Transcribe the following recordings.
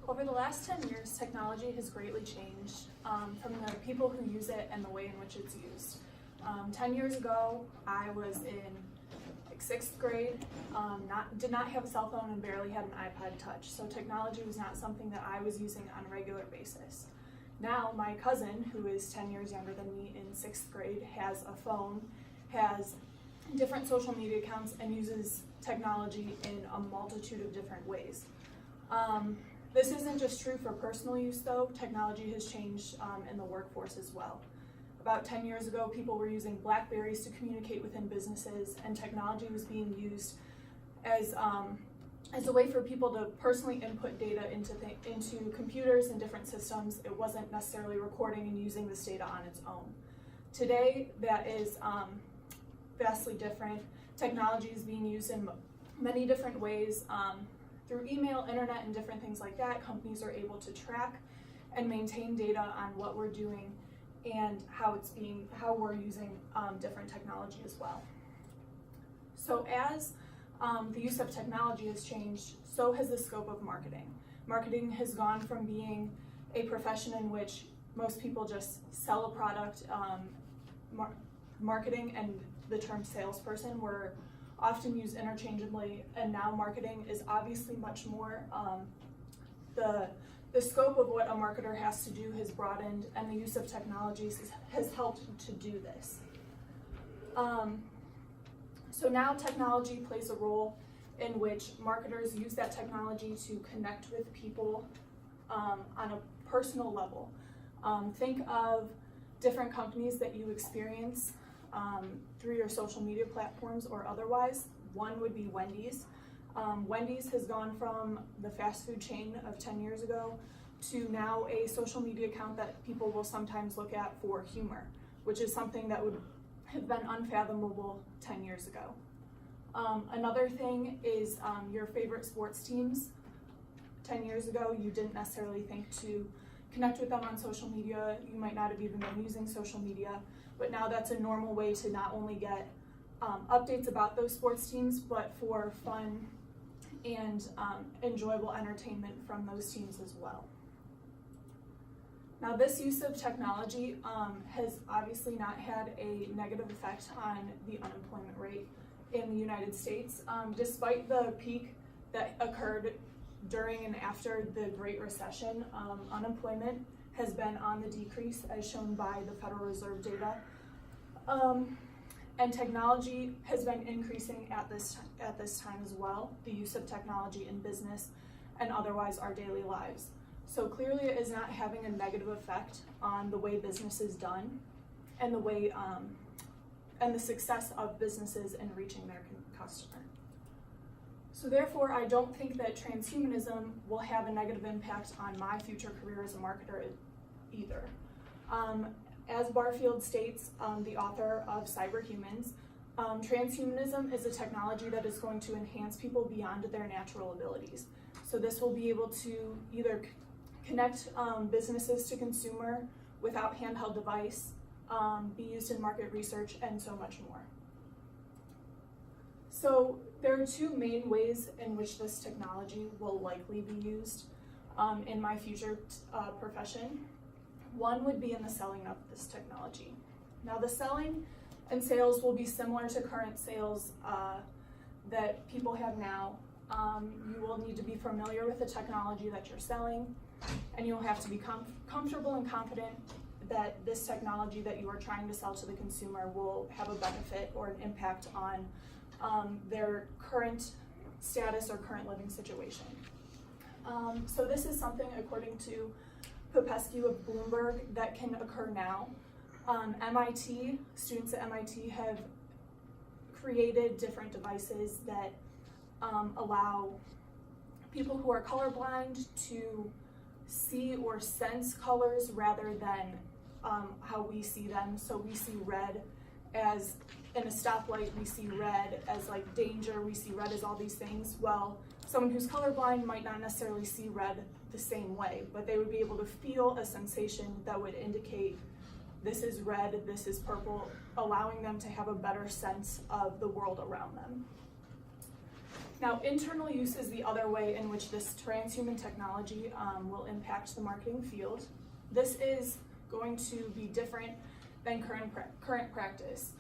Over the last 10 years, technology has greatly changed from the people who use it and the way in which it's used. 10 years ago, I was in like 6th grade, did not have a cell phone and barely had an iPod Touch, so technology was not something that I was using on a regular basis. Now, my cousin, who is 10 years younger than me in 6th grade, has a phone, has different social media accounts, and uses technology in a multitude of different ways. This isn't just true for personal use though. Technology has changed in the workforce as well. About 10 years ago, people were using BlackBerries to communicate within businesses, and technology was being used as a way for people to personally input data into computers and different systems. It wasn't necessarily recording and using this data on its own. Today, that is vastly different. Technology is being used in many different ways. Through email, internet, and different things like that, companies are able to track and maintain data on what we're doing and how we're using different technology as well. So as the use of technology has changed, so has the scope of marketing. Marketing has gone from being a profession in which most people just sell a product. Marketing and the term salesperson were often used interchangeably, and now marketing is obviously much more. The scope of what a marketer has to do has broadened, and the use of technologies has helped to do this. So now technology plays a role in which marketers use that technology to connect with people on a personal level. Think of different companies that you experience through your social media platforms or otherwise. One would be Wendy's. Wendy's has gone from the fast food chain of 10 years ago to now a social media account that people will sometimes look at for humor, which is something that would have been unfathomable 10 years ago. Another thing is your favorite sports teams. 10 years ago, you didn't necessarily think to connect with them on social media. You might not have even been using social media, but now that's a normal way to not only get updates about those sports teams, but for fun and enjoyable entertainment from those teams as well. Now, this use of technology has obviously not had a negative effect on the unemployment rate in the United States. Despite the peak that occurred during and after the Great Recession, unemployment has been on the decrease as shown by the Federal Reserve data. And technology has been increasing at this time as well, the use of technology in business and otherwise our daily lives. So clearly it is not having a negative effect on the way business is done and the way and the success of businesses in reaching their customer. So therefore, I don't think that transhumanism will have a negative impact on my future career as a marketer either. As Barfield states, the author of Cyberhumans, transhumanism is a technology that is going to enhance people beyond their natural abilities. So this will be able to either connect businesses to consumer without handheld device, be used in market research, and so much more. So there are two main ways in which this technology will likely be used in my future profession. One would be in the selling of this technology. Now, the selling and sales will be similar to current sales that people have now. You will need to be familiar with the technology that you're selling, and you'll have to be comfortable and confident that this technology that you are trying to sell to the consumer will have a benefit or an impact on their current status or current living situation. So this is something, according to Popescu of Bloomberg, that can occur now. Students at MIT have created different devices that allow people who are colorblind to see or sense colors rather than how we see them. So we see red as, in a stoplight, we see red as like danger, we see red as all these things. Well, someone who's colorblind might not necessarily see red the same way, but they would be able to feel a sensation that would indicate this is red, this is purple, allowing them to have a better sense of the world around them. Now, internal use is the other way in which this transhuman technology will impact the marketing field. This is going to be different than current practice.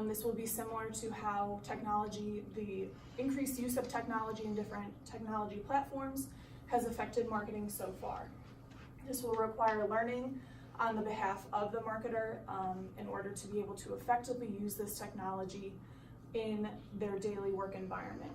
This will be similar to how the increased use of technology in different technology platforms has affected marketing so far. This will require learning on the behalf of the marketer in order to be able to effectively use this technology in their daily work environment.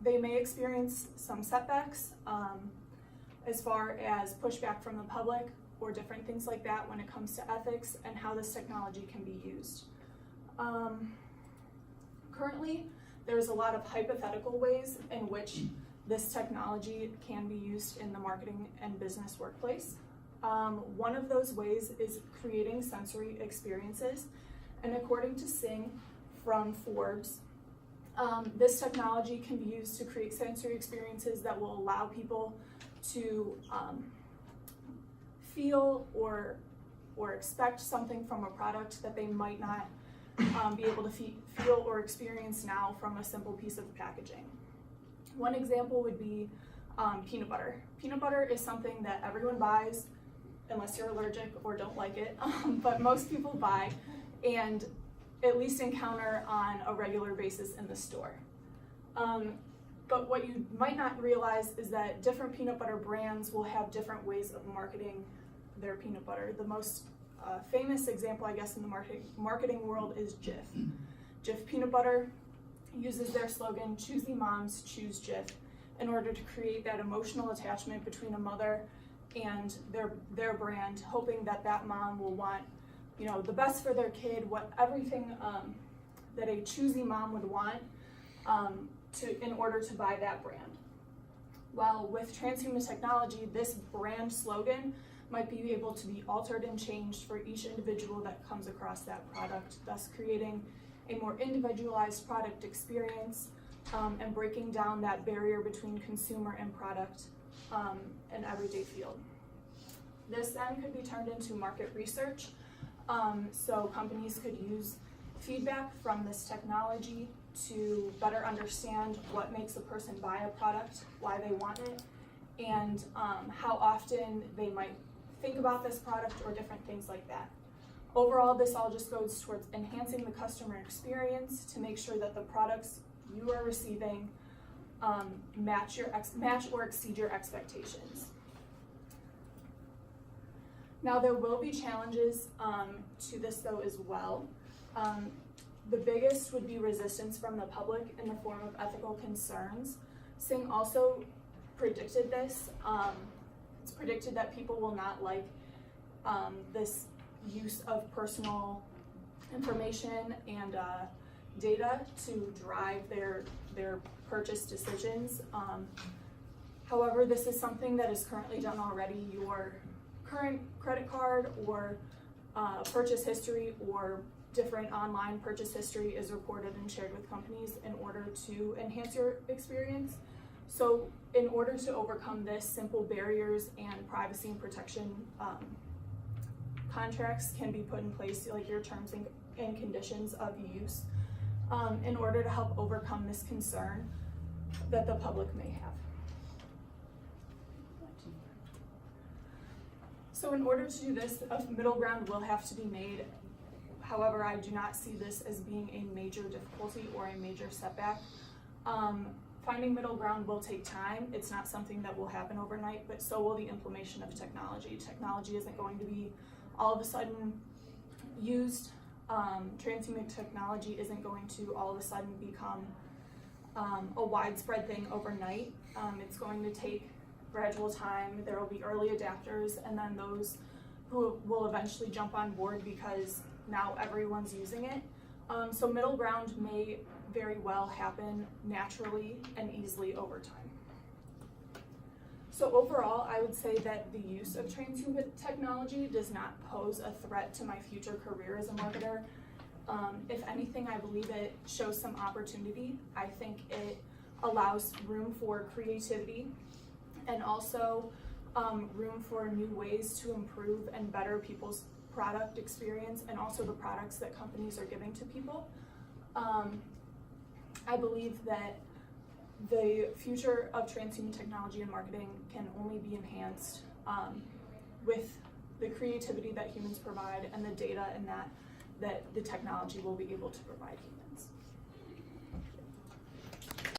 They may experience some setbacks as far as pushback from the public or different things like that when it comes to ethics and how this technology can be used. Currently, there's a lot of hypothetical ways in which this technology can be used in the marketing and business workplace. One of those ways is creating sensory experiences, and according to Singh from Forbes, this technology can be used to create sensory experiences that will allow people to feel or expect something from a product that they might not be able to feel or experience now from a simple piece of packaging. One example would be peanut butter. Peanut butter is something that everyone buys, unless you're allergic or don't like it, but most people buy and at least encounter on a regular basis in the store. But what you might not realize is that different peanut butter brands will have different ways of marketing their peanut butter. The most famous example, I guess, in the marketing world is Jif. Jif Peanut Butter uses their slogan, "Choosy moms choose Jif," in order to create that emotional attachment between a mother and their brand, hoping that that mom will want, you know, the best for their kid, everything that a choosy mom would want in order to buy that brand. Well, with transhuman technology, this brand slogan might be able to be altered and changed for each individual that comes across that product, thus creating a more individualized product experience and breaking down that barrier between consumer and product in everyday field. This then could be turned into market research. So companies could use feedback from this technology to better understand what makes a person buy a product, why they want it, and how often they might think about this product or different things like that. Overall, this all just goes towards enhancing the customer experience to make sure that the products you are receiving match or exceed your expectations. Now, there will be challenges to this though as well. The biggest would be resistance from the public in the form of ethical concerns. Singh also predicted this. It's predicted that people will not like this use of personal information and data to drive their purchase decisions. However, this is something that is currently done already. Your current credit card or purchase history or different online purchase history is reported and shared with companies in order to enhance your experience. So in order to overcome this, simple barriers and privacy and protection contracts can be put in place, like your terms and conditions of use, in order to help overcome this concern that the public may have. So in order to do this, a middle ground will have to be made. However, I do not see this as being a major difficulty or a major setback. Finding middle ground will take time. It's not something that will happen overnight, but so will the implementation of technology. Technology isn't going to be all of a sudden used. Transhuman technology isn't going to all of a sudden become a widespread thing overnight. It's going to take gradual time. There will be early adapters and then those who will eventually jump on board because now everyone's using it. So middle ground may very well happen naturally and easily over time. So overall, I would say that the use of transhuman technology does not pose a threat to my future career as a marketer. If anything, I believe it shows some opportunity. I think it allows room for creativity and also room for new ways to improve and better people's product experience and also the products that companies are giving to people. I believe that the future of transhuman technology and marketing can only be enhanced with the creativity that humans provide and the data and that the technology will be able to provide humans.